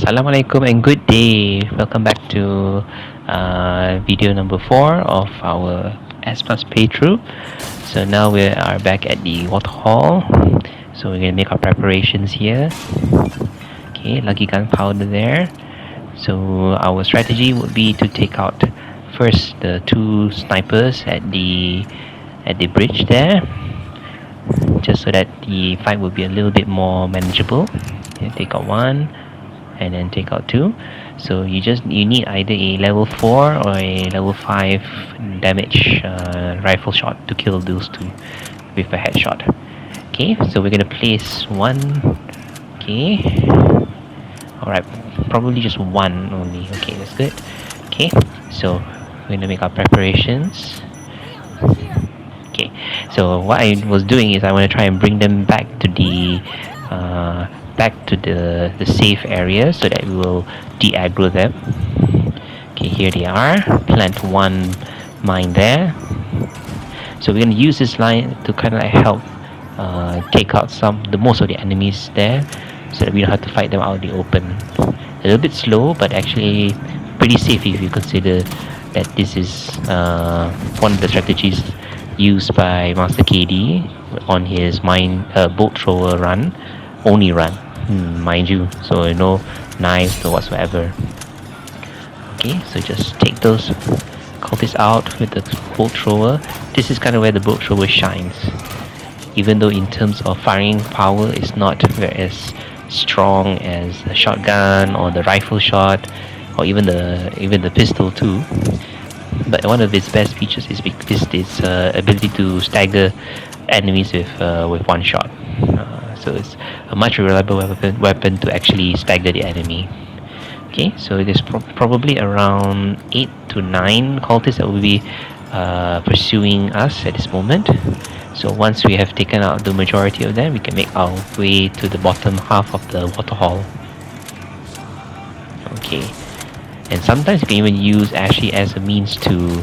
Assalamualaikum and good day. Welcome back to video number 4 of our S Plus playthrough. So now we are back at the waterhall. So we're gonna make our preparations here. Okay, lucky gunpowder there. So our strategy would be to take out first the 2 snipers at the bridge there, just so that the fight will be a little bit more manageable. Okay, take out 1 and then take out 2. So you need either a level 4 or a level 5 damage rifle shot to kill those 2 with a headshot. Okay, so we're gonna place 1. Okay, alright, probably just 1 only. Okay, that's good. Okay, so we're gonna make our preparations. Okay, so what I was doing is I want to try and bring them back to the safe area so that we will de-aggro them. Okay, here they are. Plant 1 mine there. So we're going to use this line to kind of like help take out most of the enemies there, so that we don't have to fight them out in the open. A little bit slow, but actually pretty safe if you consider that this is one of the strategies used by Master KD on his bolt thrower run, only run, mind you, so no knives or whatsoever. Okay, so just take those cultists out with the bolt thrower. This is kind of where the bolt thrower shines, even though in terms of firing power it's not as strong as the shotgun or the rifle shot or even the pistol too. But one of its best features is its ability to stagger enemies with 1 shot. So it's a much reliable weapon to actually stagger the enemy. Okay, so there's probably around 8 to 9 cultists that will be pursuing us at this moment. So once we have taken out the majority of them, we can make our way to the bottom half of the waterhall. Okay. And sometimes you can even use Ashy as a means to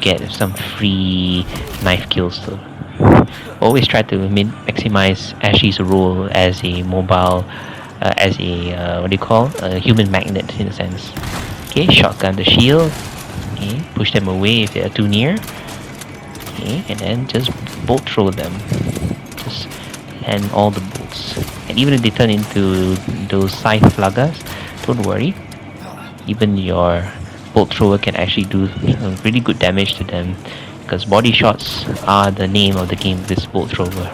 get some free knife kills. So always try to maximize Ashy's role as a mobile, as a a human magnet in a sense. Okay, shotgun the shield. Okay, push them away if they are too near. Okay, and then just bolt throw them. Just land all the bolts. And even if they turn into those scythe flagas, don't worry, even your bolt thrower can actually do really good damage to them, because body shots are the name of the game with this bolt thrower.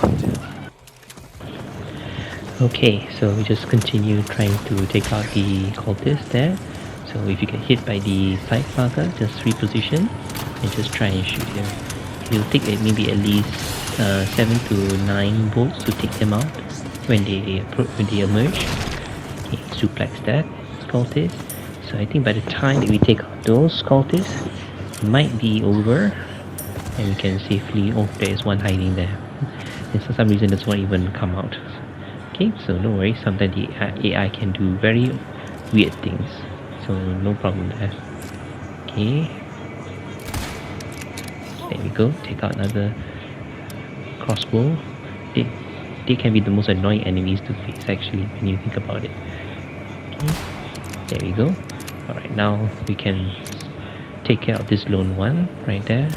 Okay, so we just continue trying to take out the cultists there. So if you get hit by the scythe flaga, just reposition and just try and shoot them. It'll take maybe at least 7 to 9 bolts to take them out when they emerge. Okay, suplex that cultist. So I think by the time that we take out those cultists, it might be over, and we can safely. Oh, there is one hiding there, and for some reason this won't even come out. Okay, so no worries. Sometimes the AI can do very weird things, so no problem there. Okay, there we go. Take out another crossbow. They can be the most annoying enemies to face actually when you think about it. Okay. There we go. Alright, now we can take care of this lone one right there.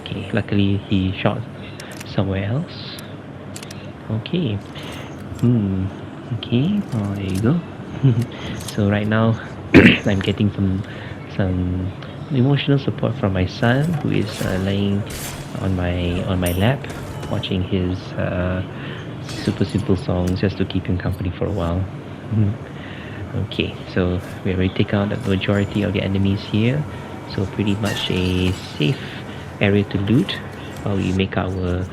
Okay, luckily he shot somewhere else. Okay. Okay, oh, there you go. So right now I'm getting some emotional support from my son, who is laying on my lap watching his super simple songs just to keep him company for a while. Okay, so we already take out the majority of the enemies here, so pretty much a safe area to loot while we make our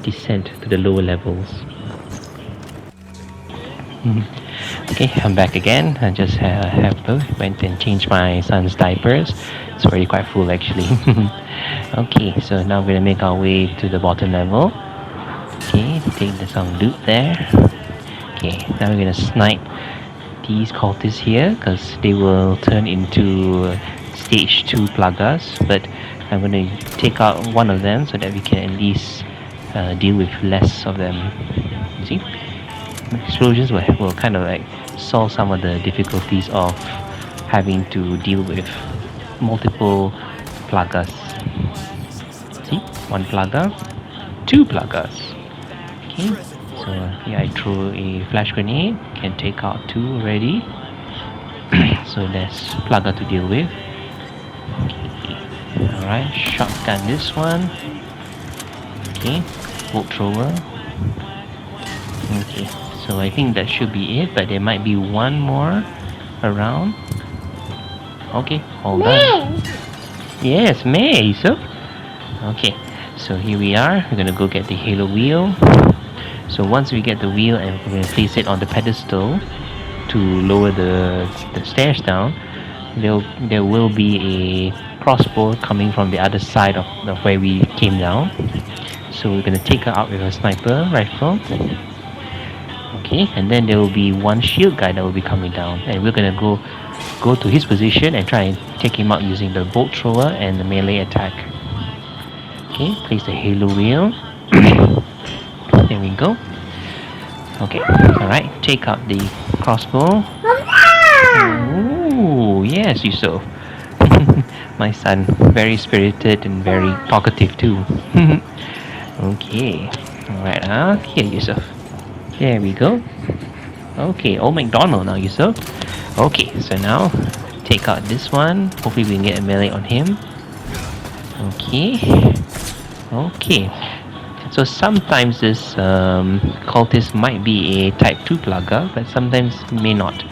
descent to the lower levels. Okay, I'm back again. I just went and changed my son's diapers. It's already quite full actually. Okay, so now we're gonna make our way to the bottom level. Okay, take some loot there. Okay, now we're gonna snipe these cultists here, because they will turn into stage 2 plagas, but I'm gonna take out one of them so that we can at least deal with less of them. You see? explosions will kind of like solve some of the difficulties of having to deal with multiple plagas. See, one plaga, two plagas. Okay, so here I throw a flash grenade, can take out two already. So there's plaga to deal with. Okay. Alright, shotgun this one. Okay, bolt thrower. Okay, so I think that should be it, but there might be one more around. Okay, all done. Yes, May, so okay, so here we are. We're gonna go get the halo wheel. So once we get the wheel and we're gonna place it on the pedestal to lower the stairs down, there will be a crossbow coming from the other side of where we came down. So we're gonna take her out with a sniper rifle. Okay, and then there will be one shield guy that will be coming down, and we're gonna go to his position and try and take him out using the bolt thrower and the melee attack. Okay, place the halo wheel. There we go. Okay, alright, take out the crossbow. Oh, yes, Yusuf. My son, very spirited and very talkative too. Okay, alright, here, Yusuf. There we go. Okay, old McDonald now, Yusuf. Okay, so now take out this one. Hopefully we can get a melee on him. Okay. Okay. So sometimes this cultist might be a type 2 plaga, but sometimes may not.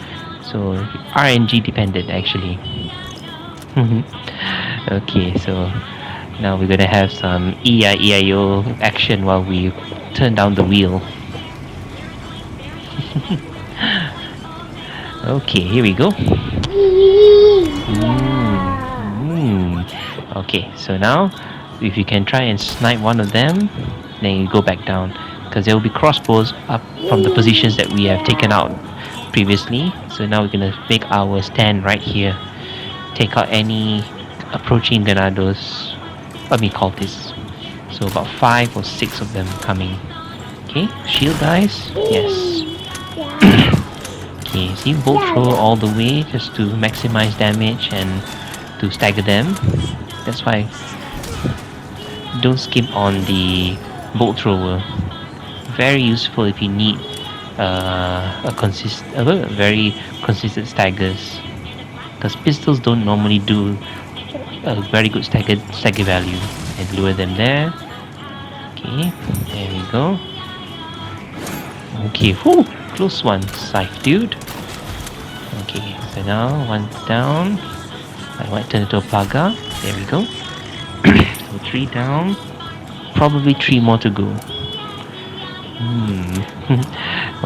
So RNG dependent actually. Okay, so now we're gonna have some E-I-E-I-O action while we turn down the wheel. Okay, here we go. Okay, so now if you can try and snipe one of them, then you go back down, because there will be crossbows up from the positions that we have taken out previously. So now we're gonna make our stand right here, take out any approaching granados, cultists. So about 5 or 6 of them coming. Okay, shield guys, yes. Okay, see, bolt throw all the way just to maximize damage and to stagger them. That's why don't skip on the bolt thrower. Very useful if you need very consistent staggers, because pistols don't normally do a very good stagger value. And lure them there. Okay, there we go. Okay, whew, close one, scythe dude. Okay, so now one's down. I might turn into a plaga. There we go. So 3 down. Probably 3 more to go.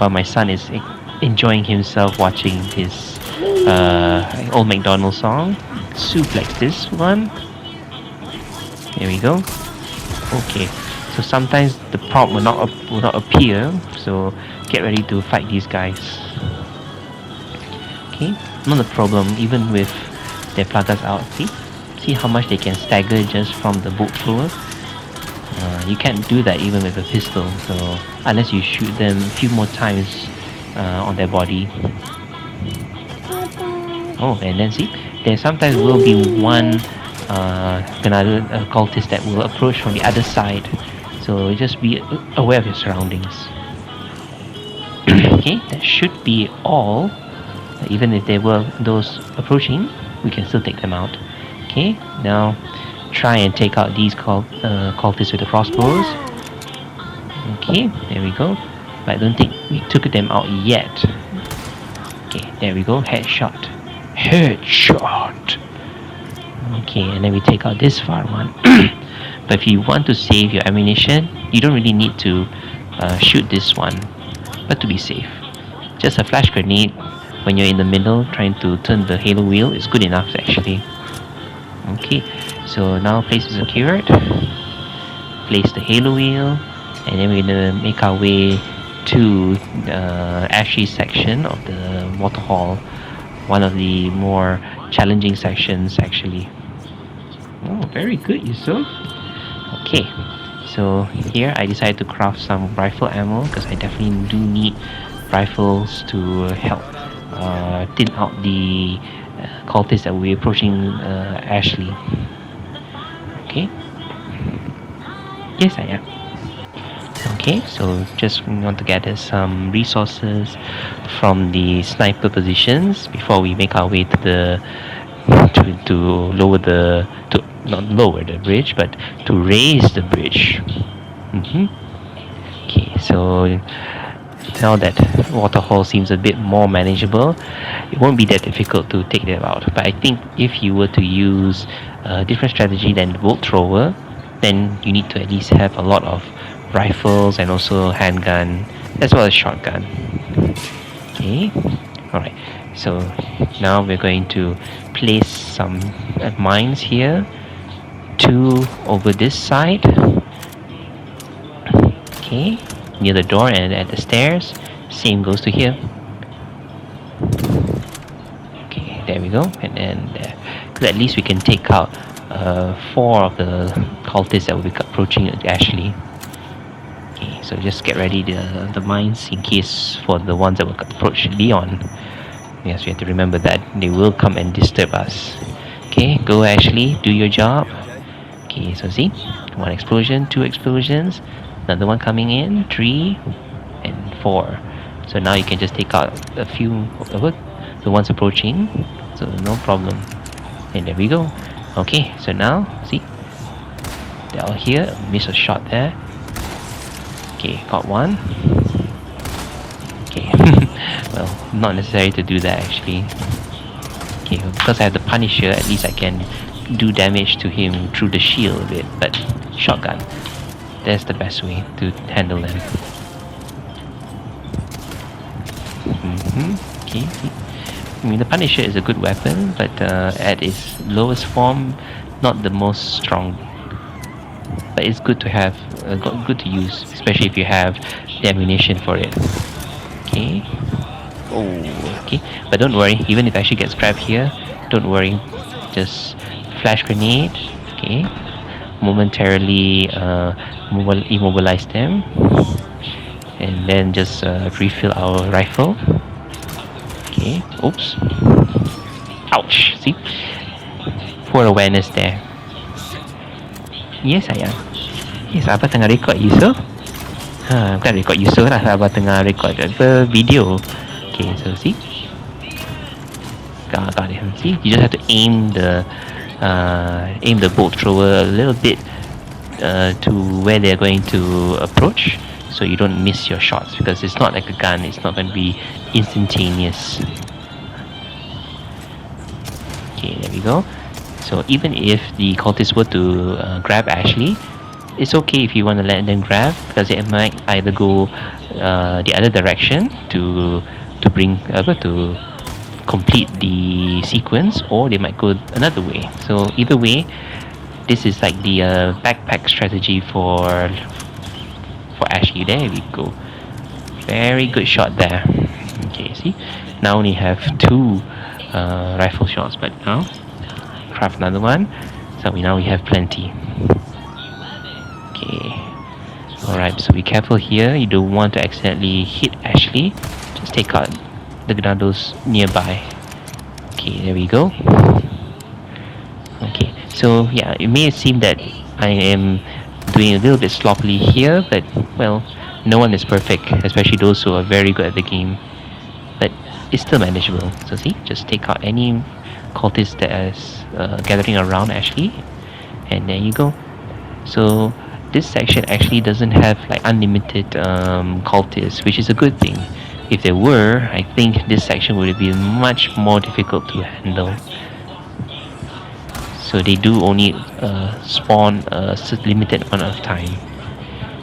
Well, my son is enjoying himself watching his old McDonald song. Suplex this one. There we go. Okay, so sometimes the prompt will not appear, so get ready to fight these guys. Okay, not a problem even with their plagas out. See how much they can stagger just from the bolt thrower. You can't do that even with a pistol, so unless you shoot them a few more times on their body. Oh, and then see, there sometimes will be one another cultist that will approach from the other side, so just be aware of your surroundings. Okay, that should be all. Even if there were those approaching, we can still take them out. Okay, now try and take out these cultists with the crossbows. Okay, there we go. But I don't think we took them out yet. Okay, there we go. Headshot. Headshot. Okay, and then we take out this far one. But if you want to save your ammunition, you don't really need to shoot this one. But to be safe, just a flash grenade when you're in the middle trying to turn the halo wheel is good enough actually. Okay, so now place is secured. Place the halo wheel, and then we're gonna make our way to the ashy section of the water hall, one of the more challenging sections actually. Oh, very good, Yusuf. Okay, so here I decided to craft some rifle ammo because I definitely do need rifles to help thin out the cultists that we're approaching Ashley. Okay. Yes, I am. Okay, so just we want to gather some resources from the sniper positions before we make our way to the to lower the to not lower the bridge but to raise the bridge. Okay, so now that waterfall seems a bit more manageable, it won't be that difficult to take them out. But I think if you were to use a different strategy than the bolt thrower, then you need to at least have a lot of rifles and also handgun as well as shotgun. Okay, alright, so now we're going to place some mines here, 2 over this side, okay, near the door and at the stairs. Same goes to here. Okay, there we go. And then at least we can take out 4 of the cultists that will be approaching Ashley. Okay, so just get ready the mines in case for the ones that will approach Leon. Yes, we have to remember that they will come and disturb us. Okay, go Ashley, do your job. Okay, so see, 1 explosion, 2 explosions, another one coming in, 3 and 4. So now you can just take out a few of the ones approaching, so no problem. And there we go. Okay, so now see, they're all here. Miss a shot there. Okay, got 1. Okay, well, not necessary to do that actually. Okay, because I have the Punisher, at least I can do damage to him through the shield a bit. But shotgun, that's the best way to handle them. Okay, I mean the Punisher is a good weapon, but at its lowest form, not the most strong. But it's good to have, good to use, especially if you have the ammunition for it. Okay. Oh, okay. But don't worry, even if I actually get grabbed here, don't worry. Just flash grenade. Okay. Momentarily immobilize them, and then just refill our rifle. Okay. Oops. Ouch. See? Poor awareness there. Yes, sayang. Yes, Abah tengah record Yusof. Bukan record Yusof lah, Abah tengah record video. Okay, so see? Got it. See? You just have to aim the bolt thrower a little bit to where they're going to approach, so you don't miss your shots, because it's not like a gun, it's not going to be instantaneous. Okay, there we go. So even if the cultists were to grab Ashley, it's okay if you want to let them grab, because it might either go the other direction to bring to complete the sequence, or they might go another way. So either way, this is like the backpack strategy for Ashley. There we go. Very good shot there. Okay, see, now only have 2 rifle shots, but now craft another one, so now we have plenty. Okay, alright, so be careful here, you don't want to accidentally hit Ashley. Just take out the Ganados nearby. Okay, there we go. Okay, so yeah, it may seem that I am doing a little bit sloppily here, but well, no one is perfect, especially those who are very good at the game. But it's still manageable. So see, just take out any cultist that is gathering around Ashley, and there you go. So this section actually doesn't have like unlimited cultists, which is a good thing. If there were, I think this section would be much more difficult to handle. So they do only spawn a limited amount of time.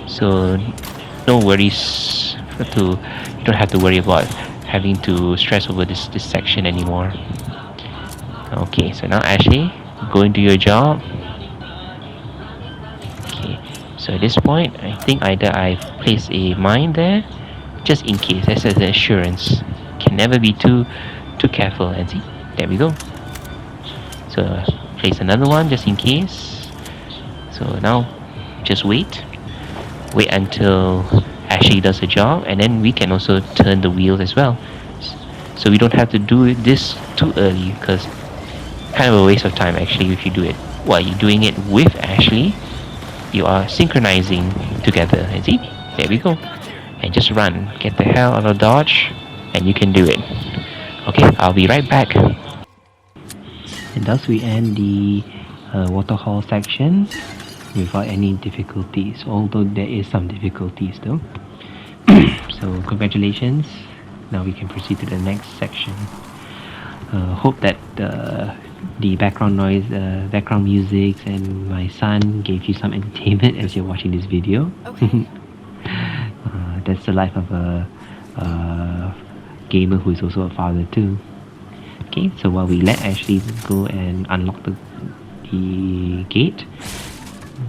So no worries, you don't have to worry about having to stress over this section anymore. Okay, so now Ashley, go and do your job. Okay, so at this point, I think either I place a mine there, just in case, as an assurance. Can never be too careful. And see, there we go. So place another one just in case. So now, just wait until Ashley does her job, and then we can also turn the wheels as well. So we don't have to do this too early, because kind of a waste of time actually if you do it while you're doing it with Ashley. You are synchronizing together. And see, there we go. And just run. Get the hell out of dodge, and you can do it. Okay, I'll be right back. And thus we end the waterhall section without any difficulties, although there is some difficulties though. So congratulations. Now we can proceed to the next section. Hope that the background noise, background music, and my son gave you some entertainment as you're watching this video. Okay. That's the life of a gamer who is also a father too. Okay, so while we let Ashley go and unlock the gate,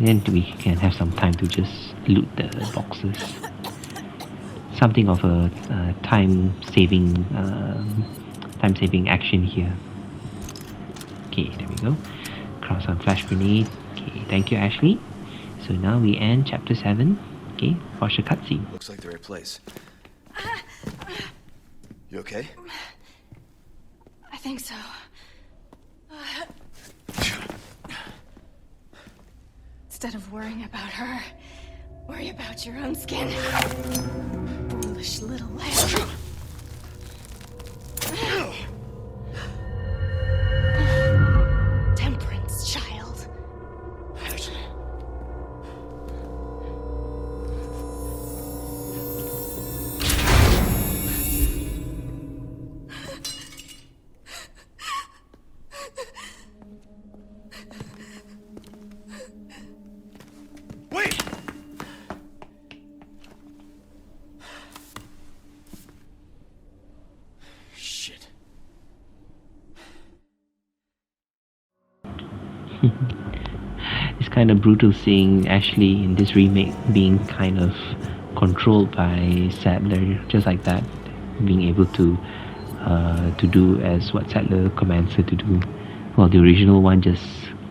then we can have some time to just loot the boxes. Something of a time-saving action here. Okay, there we go. Cross on flash grenade. Okay, thank you, Ashley. So now we end chapter 7. Okay, watch the cutscene. Looks like the right place. You okay? I think so. Instead of worrying about her, worry about your own skin. Foolish little lamb. Temperance, child. Wait! Shit. It's kind of brutal seeing Ashley in this remake being kind of controlled by Sadler, just like that, being able to do as what Sadler commands her to do. While the original one just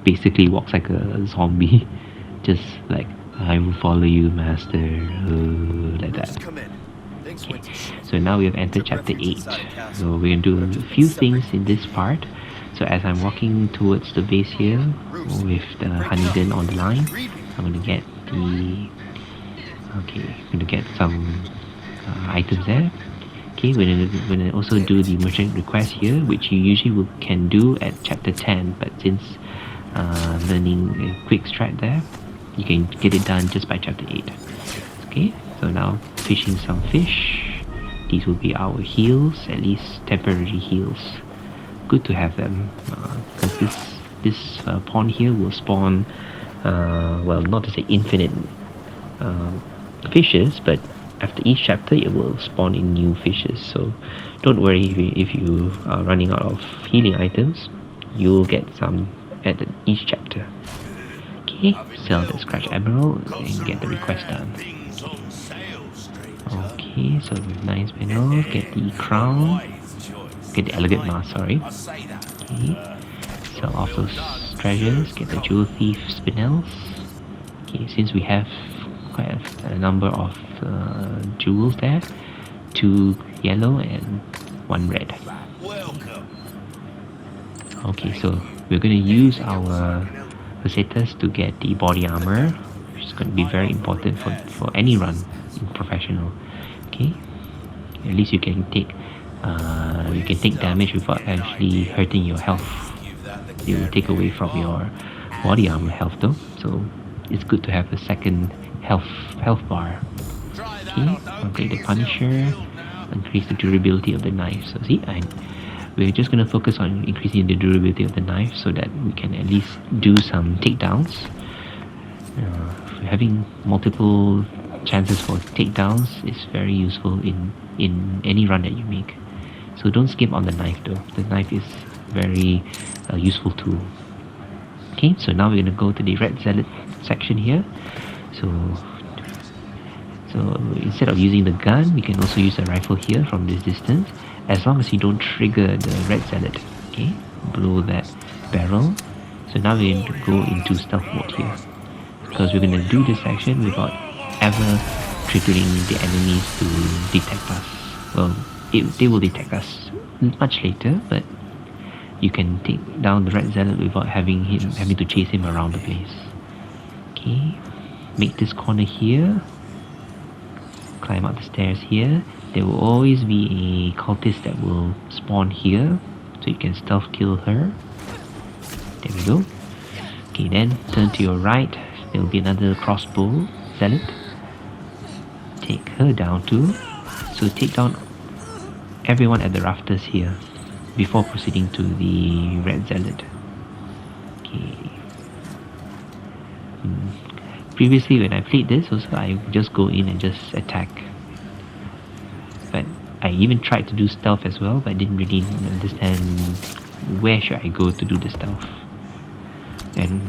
basically walks like a zombie, just like, I will follow you, master, like that. Come in. Things went to shit. So now we have entered chapter 8. So we're going to do a few things in this part. So as I'm walking towards the base here with the Honeyden on the line, I'm going to get the... Okay, I'm going to get some items there. Okay, we're going to also do the merchant request here, which you usually can do at chapter 10, but since learning a quick strat there, you can get it done just by chapter 8. Okay, so now fishing some fish. These will be our heals, at least temporary heals. Good to have them, because this pond here will spawn, well, not to say infinite fishes, but after each chapter it will spawn in new fishes. So don't worry if you are running out of healing items, you'll get some at each chapter. Okay, sell the scratch emerald and get the request done. Okay, so with nice panels, get the crown, get the elegant mask, sorry. Okay, sell off those treasures, get the jewel thief spinels. Okay, since we have quite a number of jewels there, 2 yellow and 1 red. Okay, so we're going to use our pesetas to get the body armor, which is going to be very important for any run in professional. Okay, at least you can take damage without actually hurting your health. It will take away from your body armor health though, so it's good to have a second health bar. Okay, upgrade the Punisher, increase the durability of the knife. So see, we're just going to focus on increasing the durability of the knife so that we can at least do some takedowns. Having multiple chances for takedowns is very useful in any run that you make. So don't skip on the knife though. The knife is very useful tool. Okay, so now we're going to go to the red zealot section here. So instead of using the gun, we can also use the rifle here from this distance, as long as you don't trigger the red zealot. Okay, blow that barrel. So now we're going to go into stealth mode here, because we're going to do this section without ever triggering the enemies to detect us. Well, they will detect us much later, but you can take down the red zealot without having to chase him around the place. Okay, make this corner here. Climb up the stairs here. There will always be a cultist that will spawn here, so you can stealth kill her. There we go. Okay, then turn to your right. There will be another crossbow zealot. Take her down too. So take down everyone at the rafters here before proceeding to the red zealot. Okay. Previously when I played this also, I would just go in and just attack. But I even tried to do stealth as well, but I didn't really understand where should I go to do the stealth. And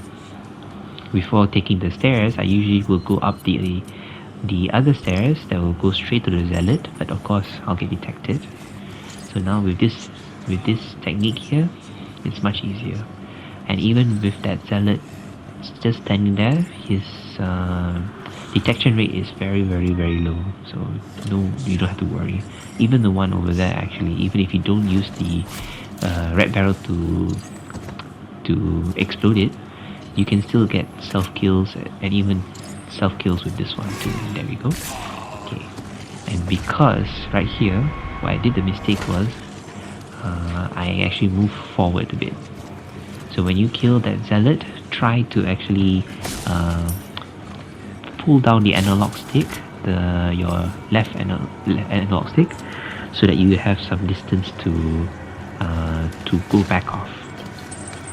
before taking the stairs, I usually will go up the other stairs that will go straight to the zealot, but of course I'll get detected. So now with this technique here, it's much easier. And even with that zealot just standing there, his detection rate is very low, so no, you don't have to worry. Even the one over there, actually, even if you don't use the red barrel to explode it, you can still get self kills and even self kills with this one too. There we go. Okay, and because right here, what I did the mistake was I actually moved forward a bit. So when you kill that zealot, try to actually pull down the analog stick, your left analog stick, so that you have some distance to go back off.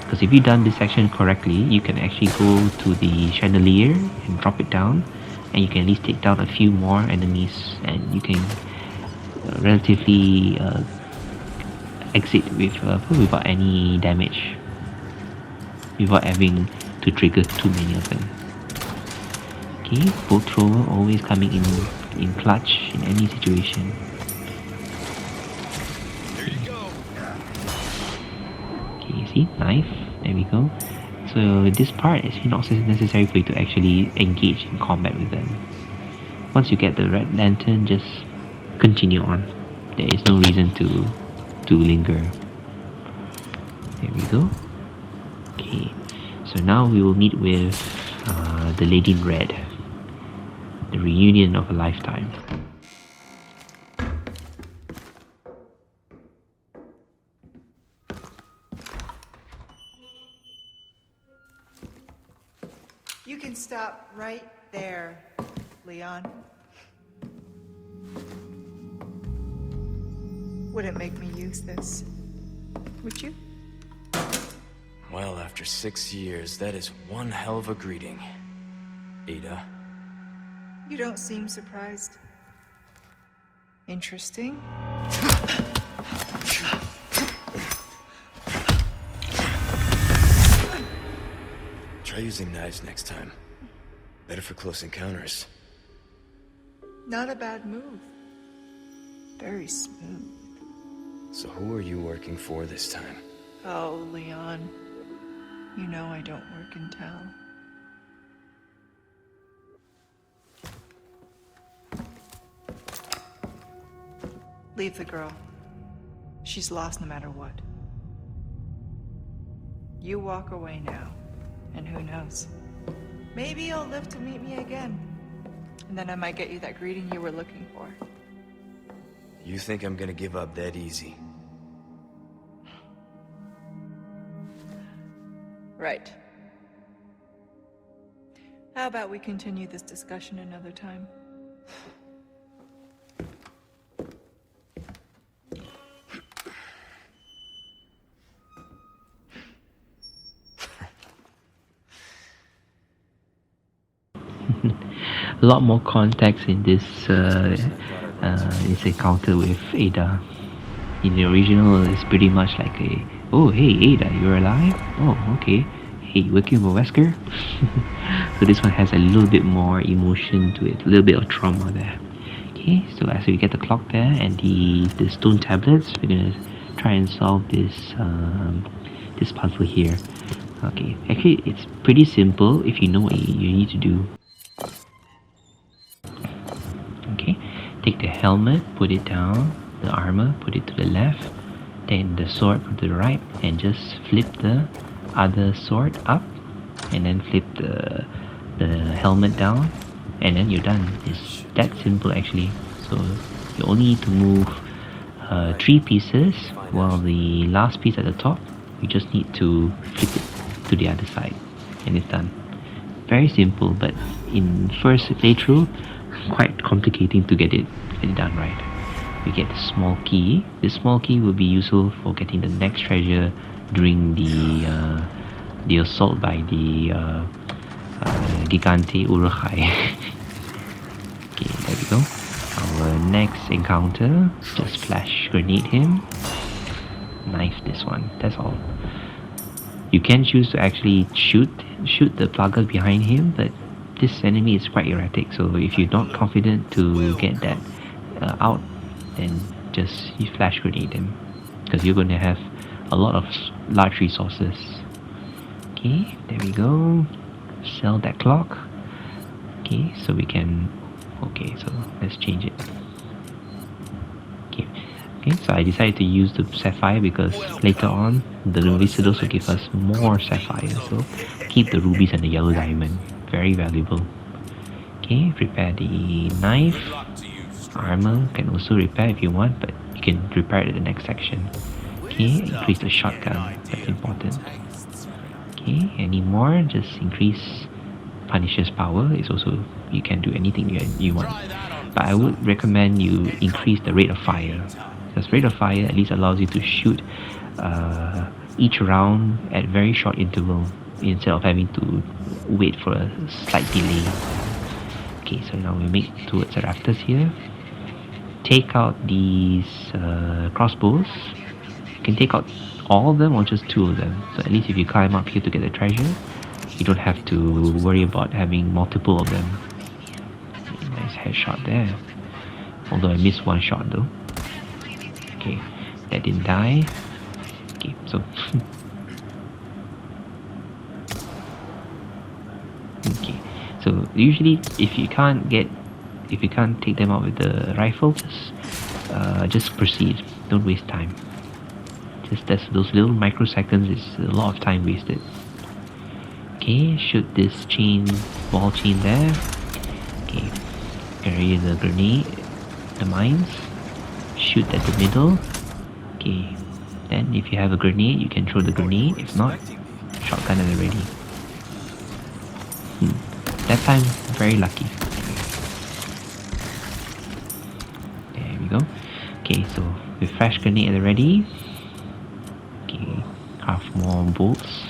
Because if you've done this section correctly, you can actually go to the chandelier and drop it down, and you can at least take down a few more enemies, and you can relatively exit without any damage, without having to trigger too many of them. Okay, bolt thrower always coming in clutch in any situation. Okay, see, knife, there we go. So this part is not necessary for you to actually engage in combat with them. Once you get the red lantern, just continue on. There is no reason to linger. There we go. Okay, so now we will meet with the lady in red. The reunion of a lifetime. You can stop right there, Leon. Wouldn't make me use this, would you? Well, after 6 years, that is one hell of a greeting, Ada. You don't seem surprised. Interesting. Try using knives next time. Better for close encounters. Not a bad move. Very smooth. So who are you working for this time? Oh, Leon. You know I don't work in town. Leave the girl. She's lost no matter what. You walk away now, and who knows? Maybe you'll live to meet me again. And then I might get you that greeting you were looking for. You think I'm gonna give up that easy? Right. How about we continue this discussion another time? A lot more context in this encounter with Ada. In the original, it's pretty much like a, oh hey Ada, you're alive? Oh okay. Hey, working with Wesker? So this one has a little bit more emotion to it, a little bit of trauma there. Okay, so as we get the clock there and the stone tablets, we're gonna try and solve this this puzzle here. Okay, actually it's pretty simple if you know what you need to do. Okay, take the helmet, put it down, the armor, put it to the left, then the sword put to the right, and just flip the other sword up, and then flip the helmet down, and then you're done. It's that simple actually. So you only need to move 3 pieces, while the last piece at the top, you just need to flip it to the other side, and it's done. Very simple, but in first playthrough, quite complicating to get it done right. We get the small key. This small key will be useful for getting the next treasure during the assault by the Gigante Urukai. Okay, there we go. Our next encounter, just flash grenade him. Knife this one, that's all. You can choose to actually shoot the plugger behind him, but this enemy is quite erratic, so if you're not confident to get that out, then just you flash grenade him, because you're going to have a lot of large resources. Okay, there we go. Sell that clock. Okay, so we can... Okay, so let's change it. Okay, so I decided to use the sapphire because later on the visitors will give us more sapphire, so keep the rubies and the yellow diamond. Very valuable. Okay, prepare the knife. Armor can also repair if you want, but you can repair it in the next section. Okay, increase the shotgun, that's important. Okay, any more, just increase Punisher's power. It's also, you can do anything you want, but I would recommend you increase the rate of fire, because rate of fire at least allows you to shoot each round at very short interval instead of having to wait for a slight delay. Okay, so now we make towards the rafters here. Take out these crossbows. You can take out all of them or just 2 of them, so at least if you climb up here to get the treasure, you don't have to worry about having multiple of them. Nice headshot there, although I missed 1 shot though. Okay, that didn't die. Okay, so okay, so usually if you can't take them out with the rifle, just proceed, don't waste time. Just those little microseconds is a lot of time wasted. Okay, shoot this ball chain there. Okay, carry the grenade, the mines, shoot at the middle. Okay, then if you have a grenade, you can throw the grenade. If not, shotgun at the ready. That time, very lucky. There we go. Okay, so with flash grenade at the ready. Okay, craft more bolts.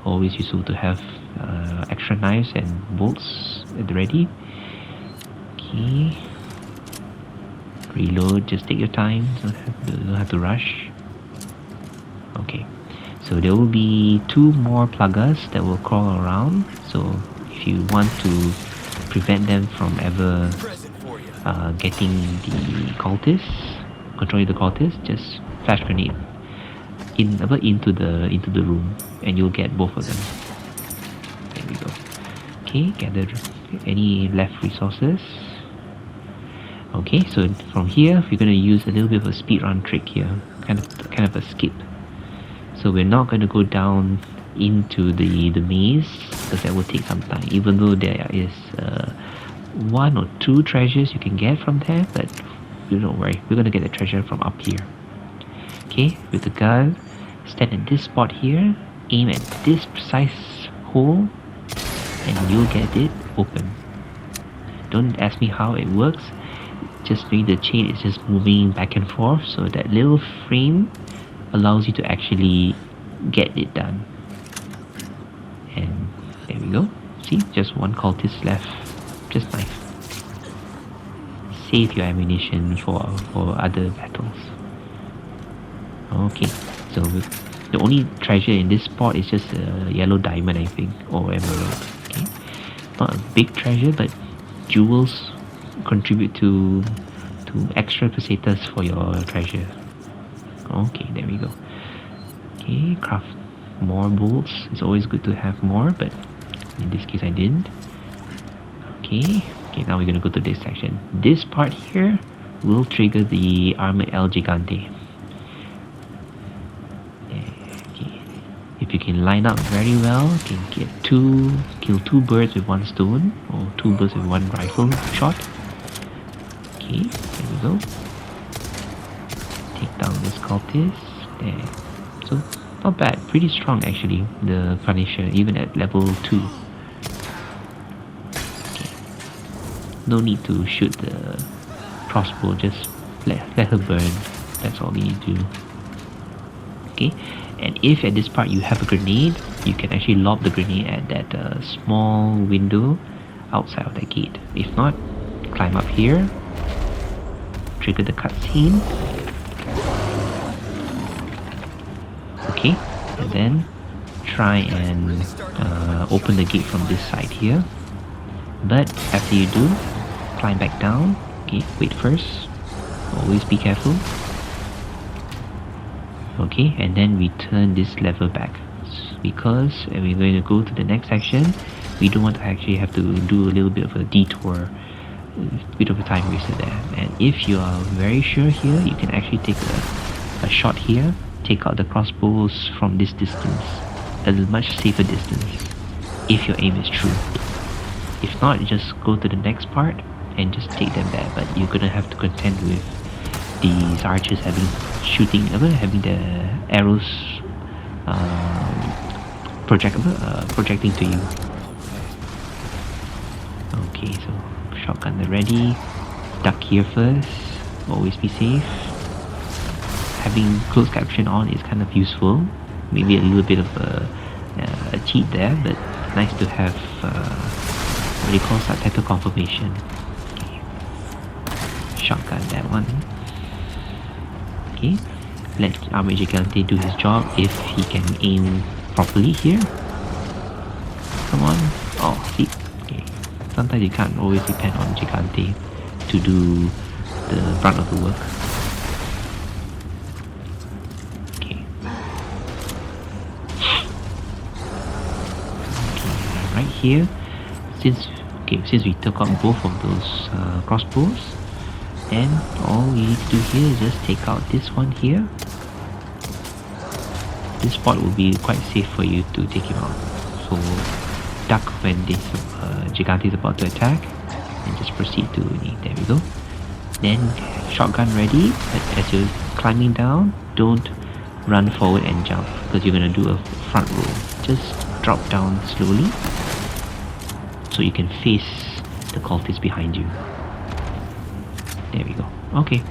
Always useful to have extra knives and bolts at the ready. Okay, reload, just take your time, don't have to rush. Okay, so there will be 2 more pluggers that will crawl around, so if you want to prevent them from ever getting the cultists, controlling the cultists, just flash grenade into the room, and you'll get both of them. There we go. Okay, gather any left resources. Okay, so from here we're going to use a little bit of a speedrun trick here, kind of a skip. So we're not going to go down into the maze, because that will take some time, even though there is 1 or 2 treasures you can get from there, but you don't worry, we're going to get the treasure from up here. Okay, with the gun, stand at this spot here, aim at this precise hole, and you'll get it open. Don't ask me how it works, just maybe the chain is just moving back and forth, so that little frame allows you to actually get it done. And there we go. See, just 1 cultist left. Just nice. Save your ammunition for other battles. Okay, so the only treasure in this spot is just a yellow diamond, I think, or emerald. Okay, not a big treasure, but jewels contribute to extra pesetas for your treasure. Okay, there we go. Okay, craft more bolts. It's always good to have more, but in this case I didn't. Okay, Okay, now we're gonna go to this section. This part here will trigger the Armored El Gigante. Okay. If you can line up very well, you can kill two birds with one stone, or two birds with one rifle shot. Okay, there we go. Take down this cultist. There. So, not bad. Pretty strong actually, the Punisher, even at level 2. Okay. No need to shoot the crossbow, just let her burn. That's all we need to do. Okay, and if at this part you have a grenade, you can actually lob the grenade at that small window outside of that gate. If not, climb up here, trigger the cutscene. Okay, and then try and open the gate from this side here. But after you do, climb back down. Okay, wait first. Always be careful. Okay, and then we turn this lever back because we're going to go to the next section. We don't want to actually have to do a little bit of a detour, a bit of a time waster there. And if you are very sure here, you can actually take a shot here, take out the crossbows from this distance, a much safer distance, if your aim is true. If not, just go to the next part and just take them there, but you're gonna have to contend with these archers having the arrows projecting to you. Okay, so shotgun ready. Duck here first. Always be safe. Having closed caption on is kind of useful. Maybe a little bit of a cheat there, but nice to have what do you call subtitle confirmation. Okay. Shotgun that one. Okay, let Armored Gigante do his job if he can aim properly here. Come on. Oh, see. Okay. Sometimes you can't always depend on Gigante to do the brunt of the work. Okay. Okay, right here, since we took out both of those crossbows, and all we need to do here is just take out this one here. This spot will be quite safe for you to take him out. So duck when this Gigante is about to attack and just proceed to there we go. Then shotgun ready, but as you're climbing down, don't run forward and jump because you're gonna do a front roll. Just drop down slowly so you can face the cultists behind you. There we go. Okay.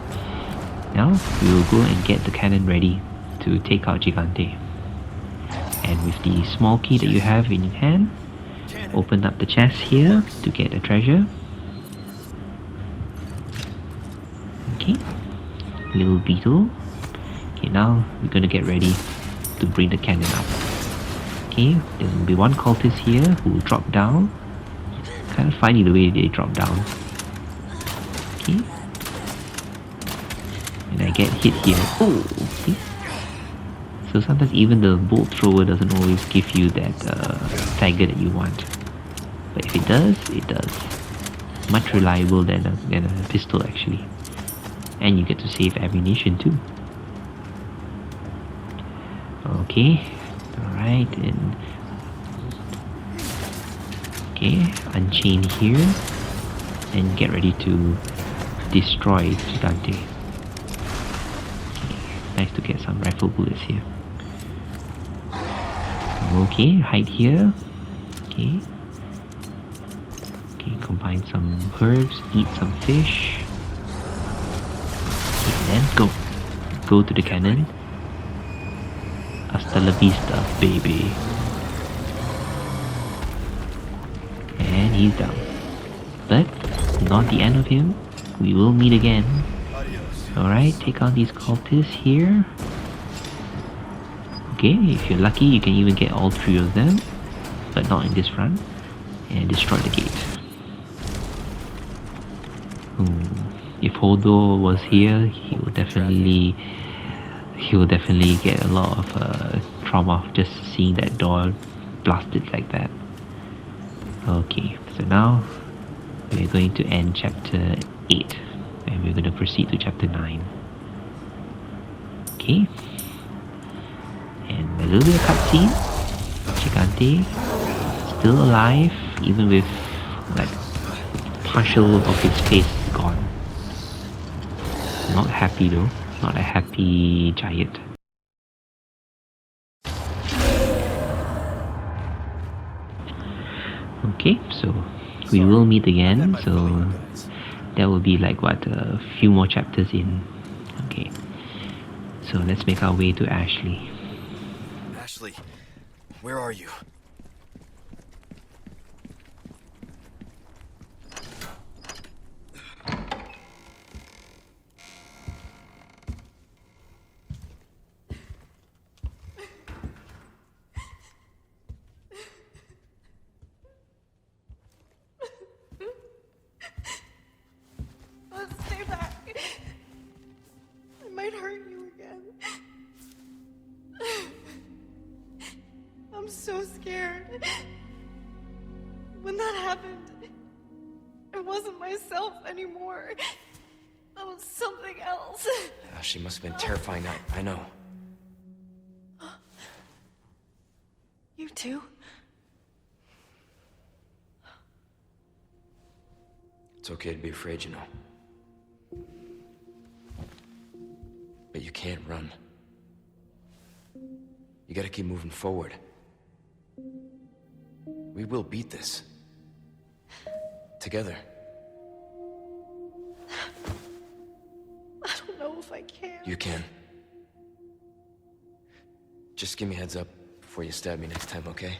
Now we will go and get the cannon ready to take out Gigante. And with the small key that you have in your hand, open up the chest here to get the treasure. Okay. Little beetle. Okay, now we're gonna get ready to bring the cannon up. Okay, there will be one cultist here who will drop down. Kind of funny the way they drop down. Okay. And I get hit here. Oh, see? So sometimes even the bolt thrower doesn't always give you that stagger that you want. But if it does, it does. Much reliable than a pistol actually. And you get to save ammunition too. Okay, alright, and okay, unchain here and get ready to destroy Gigante. Okay, nice to get some rifle bullets here. Okay, hide here. Okay. Okay, combine some herbs, eat some fish. Okay, then go. Go to the cannon. Hasta la vista, baby. And he's down. But not the end of him. We will meet again. Alright, take on these cultists here. Okay, if you're lucky, you can even get all three of them, but not in this run. And destroy the gate. If Hodo was here, he will definitely get a lot of trauma just seeing that door blasted like that. Okay, so now we're going to end chapter 8 and we're going to proceed to chapter 9. Okay, and a little bit of cutscene. Gigante still alive, even with like partial of his face gone. Not happy though, not a happy giant. Okay, so we will meet again. So that will be like what, a few more chapters in. Okay, so let's make our way to Ashley. Ashley, where are you? Let's stay back. I might hurt you again. I'm so scared. When that happened, I wasn't myself anymore. I was something else. She must have been terrifying. I know. You too? It's okay to be afraid, you know. But you can't run. You gotta keep moving forward. We will beat this. Together. I don't know if I can. You can. Just give me a heads up before you stab me next time, okay?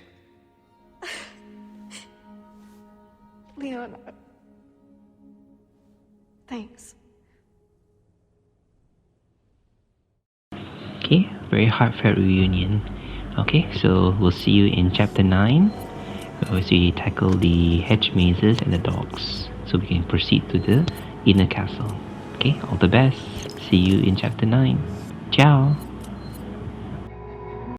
Leon, thanks. Okay, very heartfelt reunion. Okay, so we'll see you in chapter 9, where we tackle the hedge mazes and the dogs, so we can proceed to the inner castle. Okay, all the best. See you in chapter 9. Ciao.